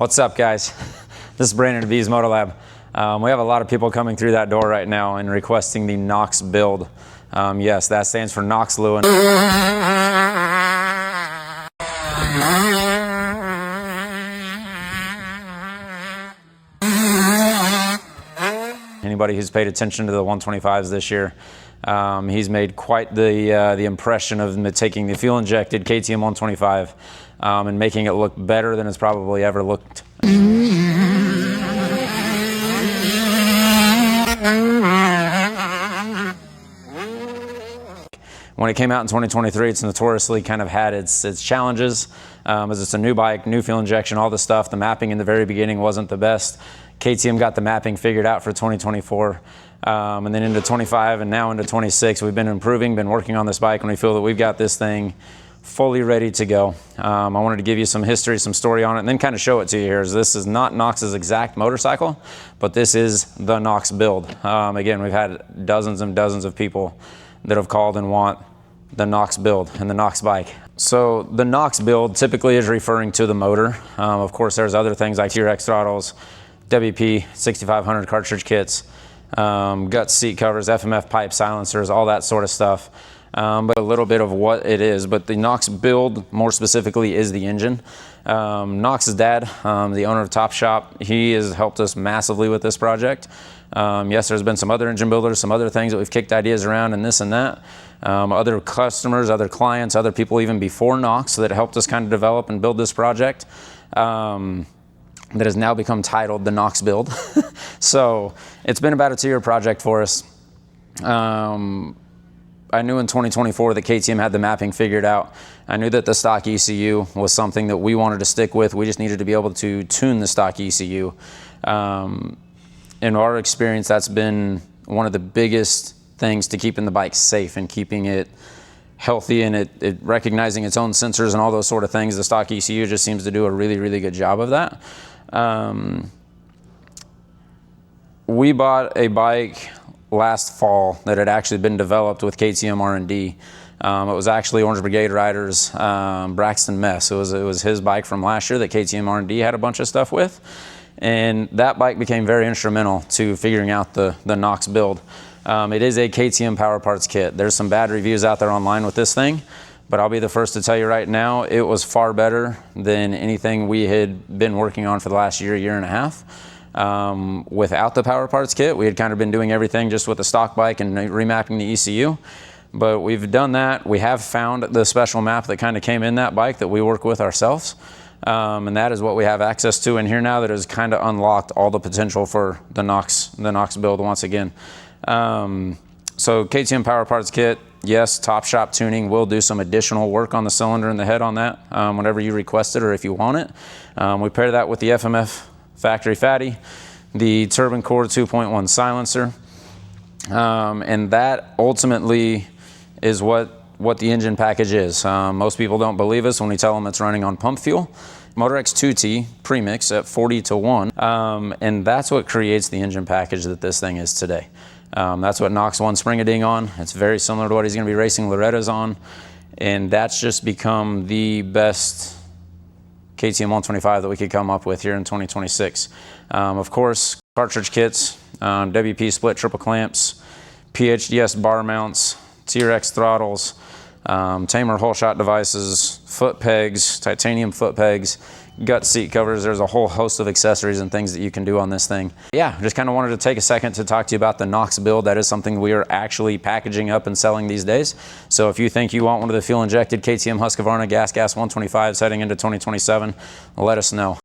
What's up, guys? This is Brandon of V's Moto Lab. We have a lot of people coming through that door right now and requesting the Noxx build. Yes, that stands for Noxx Lewin. Anybody who's paid attention to the 125s this year, he's made quite the impression of taking the fuel-injected KTM 125 and making it look better than it's probably ever looked. When it came out in 2023, it's notoriously kind of had its challenges, as it's a new bike, new fuel injection, all the stuff. The mapping in the very beginning wasn't the best. KTM got the mapping figured out for 2024, and then into 25 and now into 26. We've been improving, been working on this bike, and we feel that we've got this thing fully ready to go. I wanted to give you some history, some story on it, and then kind of show it to you here. This is not Noxx's exact motorcycle, but this is the Noxx build. Again, we've had dozens and dozens of people that have called and want the Noxx build and the Noxx bike. So the Noxx build typically is referring to the motor. Of course, there's other things like TRX throttles, WP 6500 cartridge kits, guts, seat covers, FMF pipe, silencers, all that sort of stuff. But a little bit of what it is. But the Noxx build, more specifically, is the engine. Noxx's dad, the owner of Top Shop, he has helped us massively with this project. Yes, there's been some other engine builders, some other things that we've kicked ideas around and this and that. Other customers, other clients, other people even before Noxx that helped us kind of develop and build this project. That has now become titled the Noxx build. So it's been about a 2-year project for us. I knew in 2024 that KTM had the mapping figured out. I knew that the stock ECU was something that we wanted to stick with. We just needed to be able to tune the stock ECU. In our experience, that's been one of the biggest things to keeping the bike safe and keeping it healthy and it recognizing its own sensors and all those sort of things. The stock ECU just seems to do a really, really good job of that. We bought a bike last fall that had actually been developed with KTM R&D. It was actually Orange Brigade Riders, Braxton Mess. It was his bike from last year that KTM R&D had a bunch of stuff with. And that bike became very instrumental to figuring out the Noxx build. It is a KTM Power Parts kit. There's some bad reviews out there online with this thing, but I'll be the first to tell you right now, it was far better than anything we had been working on for the last year, year and a half. Without the Power Parts kit, we had kind of been doing everything just with the stock bike and remapping the ECU. But we've done that. We have found the special map that kind of came in that bike that we work with ourselves. And that is what we have access to in here now that has kind of unlocked all the potential for the Noxx build once again. So KTM Power Parts kit, yes, Top Shop tuning. We'll do some additional work on the cylinder and the head on that whenever you request it or if you want it. We pair that with the FMF Factory Fatty, the Turbine Core 2.1 silencer, and that ultimately is what the engine package is. Most people don't believe us when we tell them it's running on pump fuel. Motor X 2T premix at 40-1, and that's what creates the engine package that this thing is today. That's what Noxx won Spring-A-Ding on. It's very similar to what he's going to be racing Loretta's on, and that's just become the best KTM 125 that we could come up with here in 2026. Of course, cartridge kits, WP split triple clamps, PHDS bar mounts, TRX throttles, Tamer hole shot devices, foot pegs, titanium foot pegs, gut seat covers. There's a whole host of accessories and things that you can do on this thing. Yeah, just kind of wanted to take a second to talk to you about the Noxx build. That is something we are actually packaging up and selling these days. So if you think you want one of the fuel injected KTM Husqvarna Gas 125s heading into 2027, let us know.